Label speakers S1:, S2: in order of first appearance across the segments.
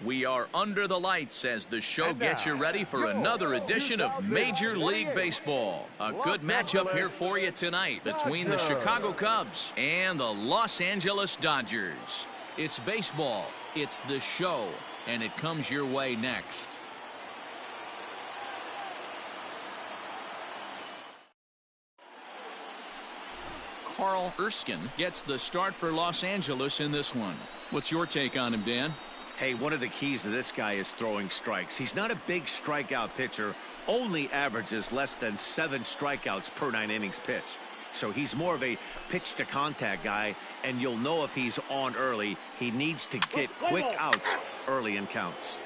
S1: We are under the lights as the show gets you ready for another edition of Major League Baseball. A good matchup here for you tonight between the Chicago Cubs and the Los Angeles Dodgers. It's baseball, it's the show, and it comes your way next. Carl Erskine gets the start for Los Angeles in this one. What's your take on him, Dan?
S2: Hey, one of the keys to this guy is throwing strikes. He's not a big strikeout pitcher, only averages less than 7 strikeouts per 9 innings pitched. So he's more of a pitch to contact guy, and you'll know if he's on early. He needs to get quick outs early in counts.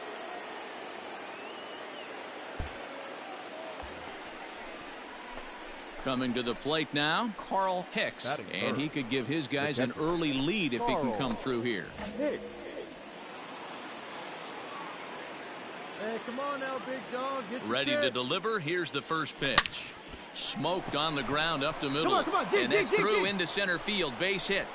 S1: Coming to the plate now, Carl Hicks, and he could give his guys an early lead if he can come through here.
S3: Hey, come on now, big dog. Get
S1: Ready to deliver. Here's the first pitch. Smoked on the ground up the middle.
S3: Come on, dig,
S1: and that's
S3: dig,
S1: through
S3: dig.
S1: into center field. Base hit.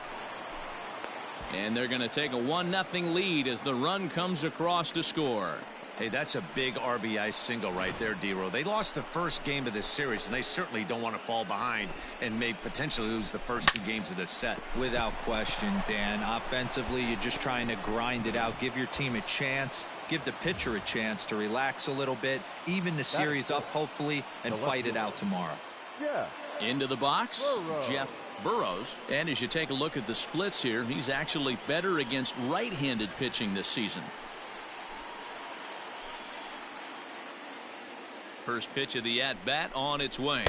S1: And they're going to take a 1-0 lead as the run comes across to score.
S2: Hey, that's a big RBI single right there, D-Row. They lost the first game of this series, and they certainly don't want to fall behind and may potentially lose the first 2 games of this set.
S4: Without question, Dan. Offensively, you're just trying to grind it out, give your team a chance, give the pitcher a chance to relax a little bit, even the series up, hopefully, and fight it out tomorrow.
S3: Yeah.
S1: Into the box,
S3: Burrows.
S1: Jeff Burrows. And as you take a look at the splits here, he's actually better against right-handed pitching this season. First pitch of the at-bat on its way.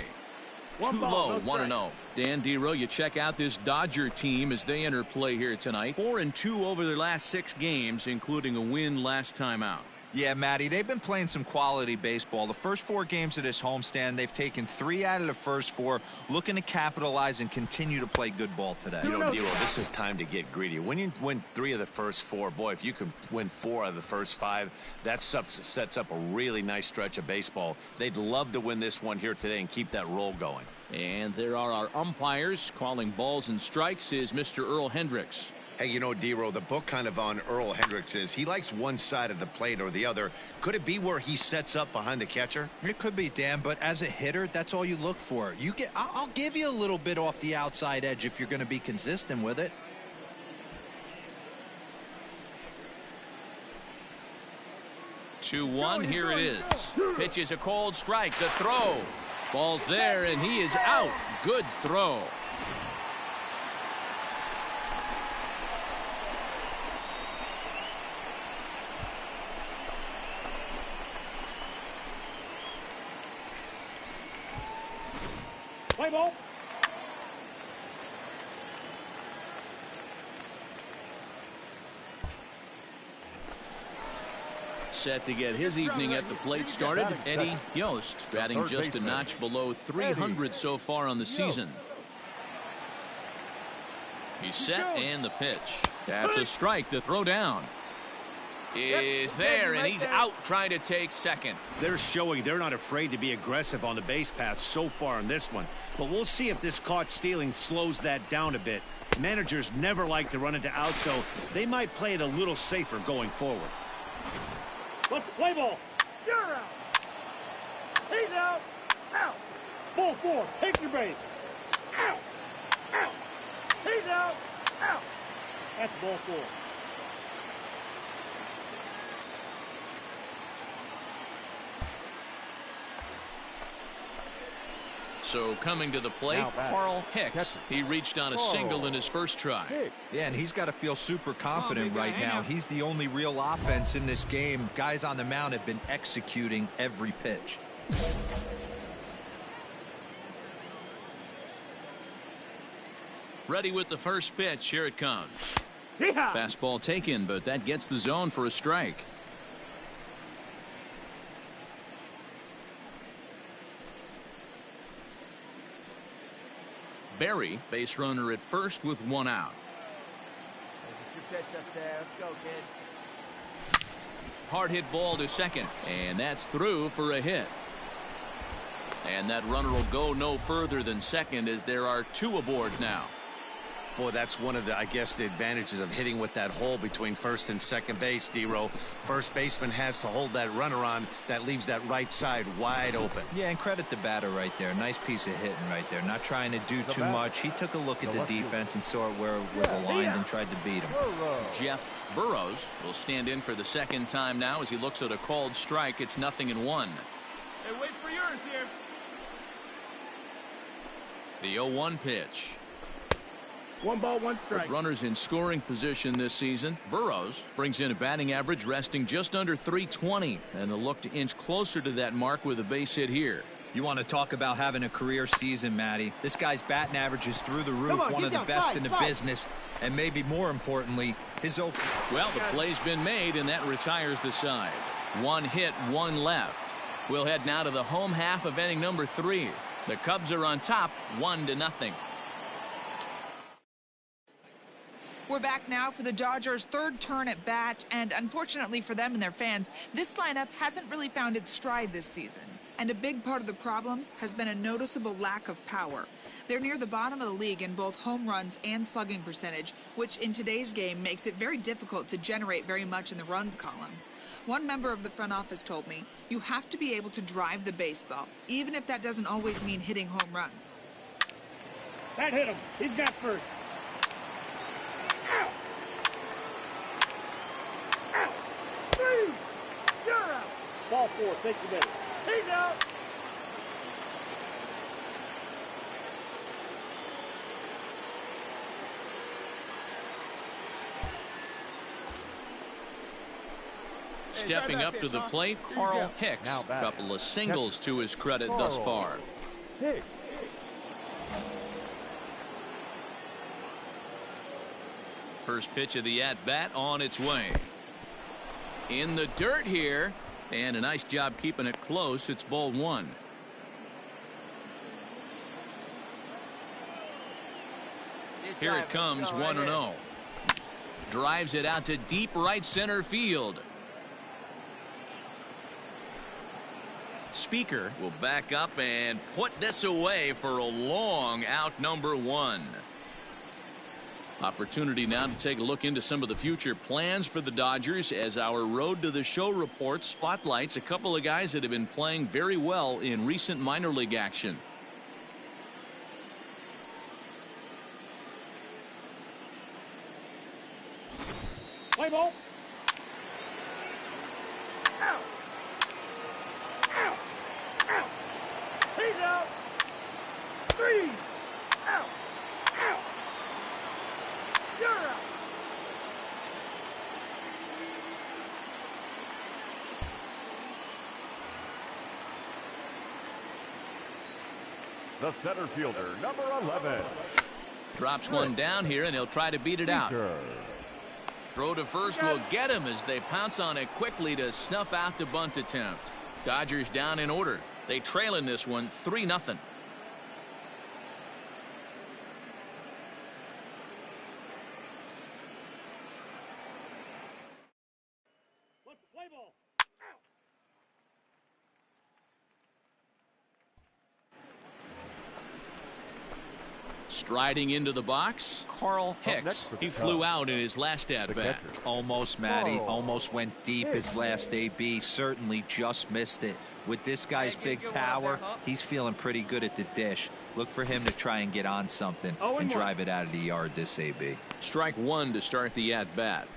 S1: Too low, 1-0. Dan D-Row, you check out this Dodger team as they enter play here tonight. 4-2 over their last 6 games, including a win last time out.
S4: Yeah, Matty, they've been playing some quality baseball. The first 4 games of this homestand, they've taken 3 out of the first 4, looking to capitalize and continue to play good ball today.
S2: You know, D-Row, this is time to get greedy. When you win 3 of the first 4, boy, if you can win 4 out of the first 5, that sets up a really nice stretch of baseball. They'd love to win this one here today and keep that roll going.
S1: And there are our umpires. Calling balls and strikes is Mr. Earl Hendricks.
S5: Hey, you know, D-Row, the book kind of on Earl Hendricks is he likes one side of the plate or the other. Could it be where he sets up behind the catcher?
S4: It could be, Dan, but as a hitter, that's all you look for. I'll give you a little bit off the outside edge if you're going to be consistent with it.
S1: Two one, here it is. Pitch is a cold strike. The throw. Ball's there, and he is out. Good throw.
S3: Play ball.
S1: Set to get his evening at the plate started. Eddie Yost batting just a notch below 300 so far on the season. He's set and the pitch. That's a strike. The throw down is there, and he's out trying to take second.
S2: They're showing they're not afraid to be aggressive on the base path so far in this one. But we'll see if this caught stealing slows that down a bit. Managers never like to run into out, so they might play it a little safer going forward.
S3: Let's play ball. You're out. He's out. Out. Ball 4. Take your base. Out. Out. He's out. Out. That's ball 4.
S1: So coming to the plate, Carl Hicks. He reached on a single in his first try.
S4: Yeah, and he's got to feel super confident right now. He's the only real offense in this game. Guys on the mound have been executing every pitch.
S1: Ready with the first pitch. Here it comes. Fastball taken, but that gets the zone for a strike. Barry, base runner at first with 1 out.
S3: Your pitch up there. Let's go, kid.
S1: Hard hit ball to second, and that's through for a hit. And that runner will go no further than second as there are 2 aboard now.
S2: Boy, that's one of the, I guess, the advantages of hitting with that hole between first and second base, D-Row. First baseman has to hold that runner on. That leaves that right side wide open.
S4: Yeah, and credit the batter right there. Nice piece of hitting right there. Not trying to do too much. He took a look at the defense and saw where it was aligned and tried to beat him.
S1: Jeff Burrows will stand in for the second time now as he looks at a called strike. It's 0-1.
S3: Hey, wait for yours here.
S1: The 0-1 pitch.
S3: 1 ball, 1 strike.
S1: With runners in scoring position this season, Burrows brings in a batting average resting just under .320 and a look to inch closer to that mark with a base hit here.
S4: You want to talk about having a career season, Matty. This guy's batting average is through the roof, one of the best in the business, and maybe more importantly, his open.
S1: Well, the play's been made, and that retires the side. 1 hit, 1 left. We'll head now to the home half of inning number 3. The Cubs are on top, 1-0.
S6: We're back now for the Dodgers' third turn at bat, and unfortunately for them and their fans, this lineup hasn't really found its stride this season. And a big part of the problem has been a noticeable lack of power. They're near the bottom of the league in both home runs and slugging percentage, which in today's game makes it very difficult to generate very much in the runs column. One member of the front office told me, you have to be able to drive the baseball, even if that doesn't always mean hitting home runs.
S3: That hit him. He's got first. Out. Out. 3. You're out. Ball 4. Take the base. He's out.
S1: Stepping up to the plate, Carl Hicks. A couple of singles to his credit thus far.
S3: Hicks.
S1: First pitch of the at-bat on its way. In the dirt here, and a nice job keeping it close. It's ball 1. Here it comes, 1-0. Drives it out to deep right center field. Speaker will back up and put this away for a long out, number 1. Opportunity now to take a look into some of the future plans for the Dodgers as our Road to the Show report spotlights a couple of guys that have been playing very well in recent minor league action.
S3: Play ball. Out. Out. Out. He's out. 3. Out. Out. You're out.
S7: The center fielder, number 11.
S1: Drops one down here, and he'll try to beat it out. Throw to first will get him as they pounce on it quickly to snuff out the bunt attempt. Dodgers down in order. They trail in this one 3-0.
S3: Play ball. Out.
S1: Striding into the box, Carl Hicks. He flew out in his last at-bat.
S4: Almost, Matty. Almost went deep his last AB. Certainly just missed it. With this guy's big power, he's feeling pretty good at the dish. Look for him to try and get on something and drive it out of the yard this AB.
S1: Strike 1 to start the at-bat.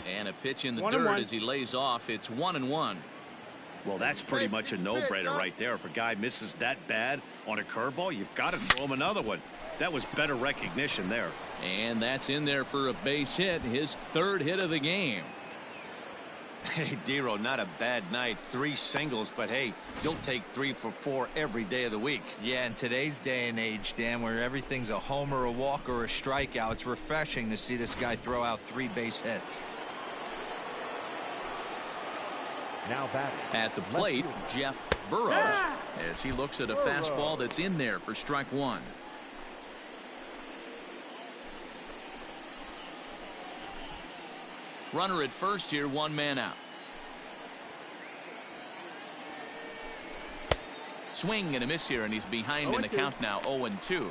S1: And a pitch in the dirt as he lays off. It's 1-1.
S2: Well, that's pretty much a no-brainer right there. If a guy misses that bad on a curveball, you've got to throw him another one. That was better recognition there.
S1: And that's in there for a base hit, his 3rd hit of the game.
S2: Hey, Dero, not a bad night. 3 singles, but hey, you'll take 3 for 4 every day of the week.
S4: Yeah, in today's day and age, Dan, where everything's a homer, a walk, or a strikeout, it's refreshing to see this guy throw out 3 base hits.
S7: Now batting
S1: at the plate, Jeff Burrows, as he looks at a fastball that's in there for strike 1. Runner at first here, one man out. Swing and a miss here, and he's behind in the count now, 0-2.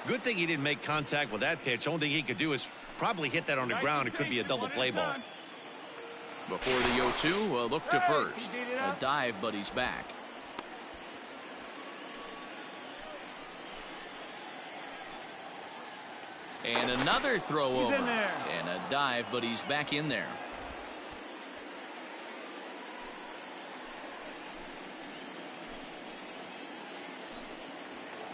S2: Good thing he didn't make contact with that pitch. Only thing he could do is probably hit that on the ground. It could be a double play ball.
S1: Before the 0-2, a look to first. A dive, but he's back. And another throw over. And a dive, but he's back in there.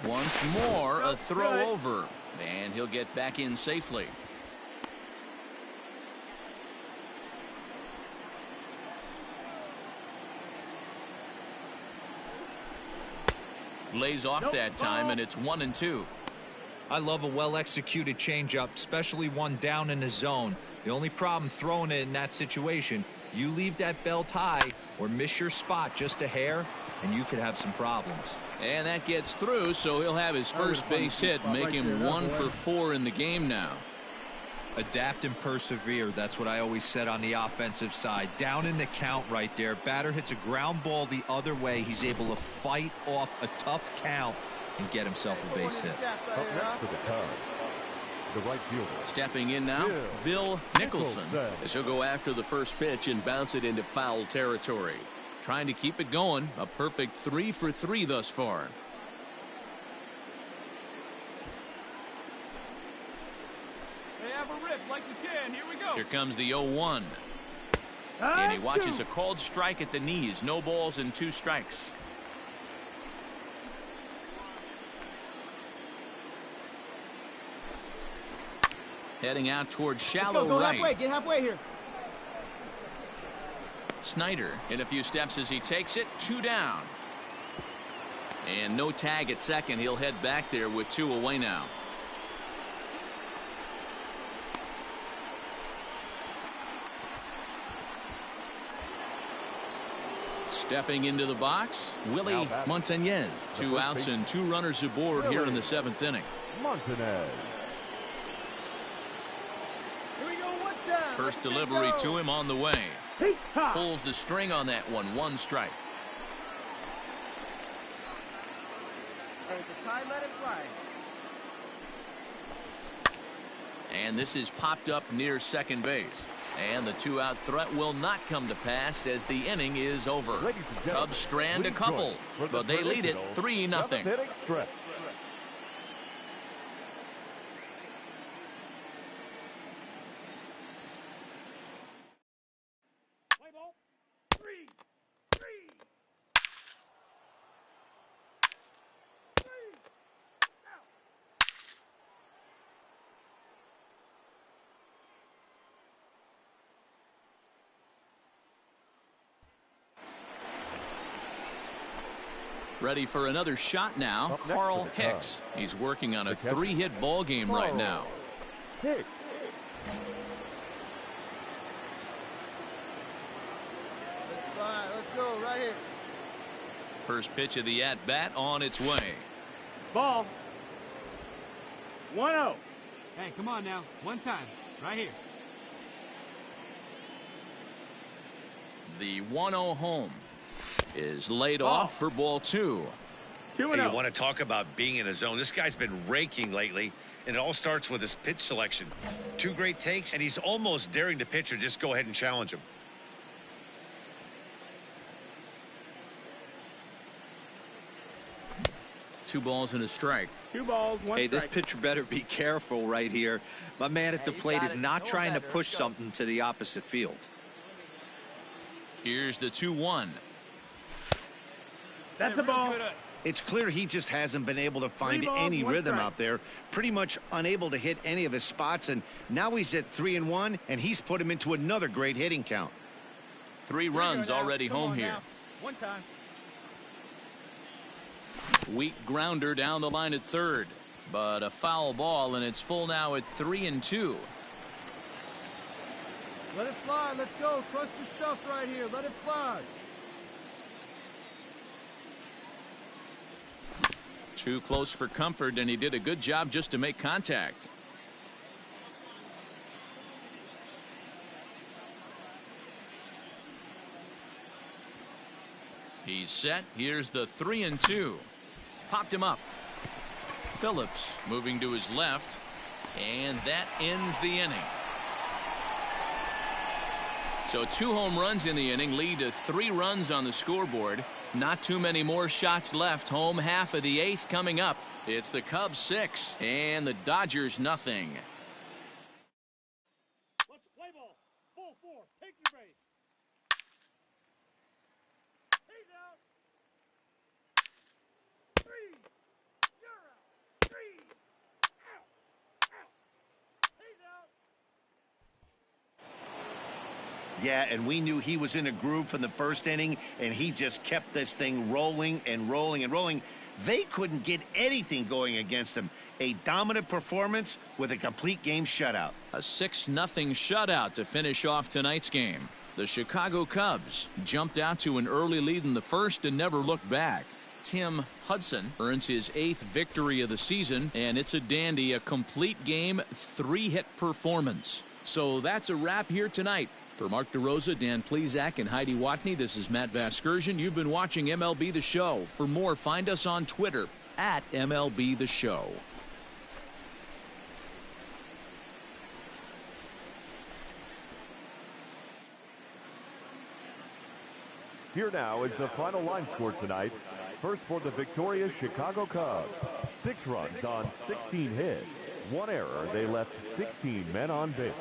S1: Once more, a throw over. And he'll get back in safely. Lays off that time, and it's 1-2.
S4: I love a well-executed changeup, especially one down in the zone. The only problem throwing it in that situation, you leave that belt high or miss your spot just a hair, and you could have some problems.
S1: And that gets through, so he'll have his first base hit, make him 1 for 4 in the game now.
S4: Adapt and persevere. That's what I always said on the offensive side. Down in the count right there. Batter hits a ground ball the other way. He's able to fight off a tough count and get himself a base hit.
S7: Up next for the Cubs, the right fielder.
S1: Stepping in now, Bill Nicholson, as he'll go after the first pitch and bounce it into foul territory. Trying to keep it going. A perfect 3 for 3 thus far.
S3: Hey, have a rip like you can. Here we go.
S1: Here comes the 0-1. And he watches a called strike at the knees. No balls and 2 strikes. Heading out towards shallow
S3: go
S1: right.
S3: halfway. Get halfway here.
S1: Snyder in a few steps as he takes it. 2 down. And no tag at second. He'll head back there with 2 away now. Stepping into the box, Willie Montañez. 2 outs and 2 runners aboard here in the 7th inning.
S7: Montanez.
S1: First delivery to him on the way. Pulls the string on that one. 1 strike. And this is popped up near second base. And the 2-out threat will not come to pass as the inning is over. Cubs strand a couple, but they lead it 3-0. Ready for another shot now, Carl Hicks. He's working on a 3-hit ball game right now.
S7: Hicks.
S3: Let's go right here.
S1: First pitch of the at-bat on its way.
S3: Ball. 1-0. Hey, come on now. One time. Right here.
S1: The 1-0 home is laid off for ball 2.
S2: Hey, you want to talk about being in a zone? This guy's been raking lately, and it all starts with his pitch selection. 2 great takes, and he's almost daring the pitcher just go ahead and challenge him.
S1: Two balls and a strike.
S3: 2 balls, 1
S4: Hey,
S3: strike.
S4: this pitcher better be careful right here. My man at the plate is not trying to push something to the opposite field.
S1: Here's the 2-1.
S3: That's a ball.
S2: It's clear he just hasn't been able to find any rhythm out there. Pretty much unable to hit any of his spots, and now he's at 3-1, and he's put him into another great hitting count.
S1: 3 runs already home here.
S3: One time.
S1: Weak grounder down the line at third, but a foul ball, and it's full now at 3-2.
S3: Let it fly. Let's go. Trust your stuff right here. Let it fly.
S1: Too close for comfort, and he did a good job just to make contact. He's set. Here's the 3-2. Popped him up. Phillips moving to his left, and that ends the inning. So 2 home runs in the inning lead to 3 runs on the scoreboard. Not too many more shots left. Home half of the 8th coming up. It's the Cubs 6 and the Dodgers nothing.
S3: Let's play ball. Ball 4. Take your base. He's out. 3. You're out. 3. Out. Out. He's out.
S2: Yeah, and we knew he was in a groove from the first inning, and he just kept this thing rolling and rolling and rolling. They couldn't get anything going against him. A dominant performance with a complete game shutout.
S1: A 6-0 shutout to finish off tonight's game. The Chicago Cubs jumped out to an early lead in the first and never looked back. Tim Hudson earns his 8th victory of the season, and it's a dandy, a complete game, 3-hit performance. So that's a wrap here tonight. For Mark DeRosa, Dan Plesac, and Heidi Watney, this is Matt Vasgersian. You've been watching MLB The Show. For more, find us on Twitter at MLB The Show.
S7: Here now is the final line score tonight. First for the victorious Chicago Cubs. 6 runs on 16 hits. 1 error. They left 16 men on base.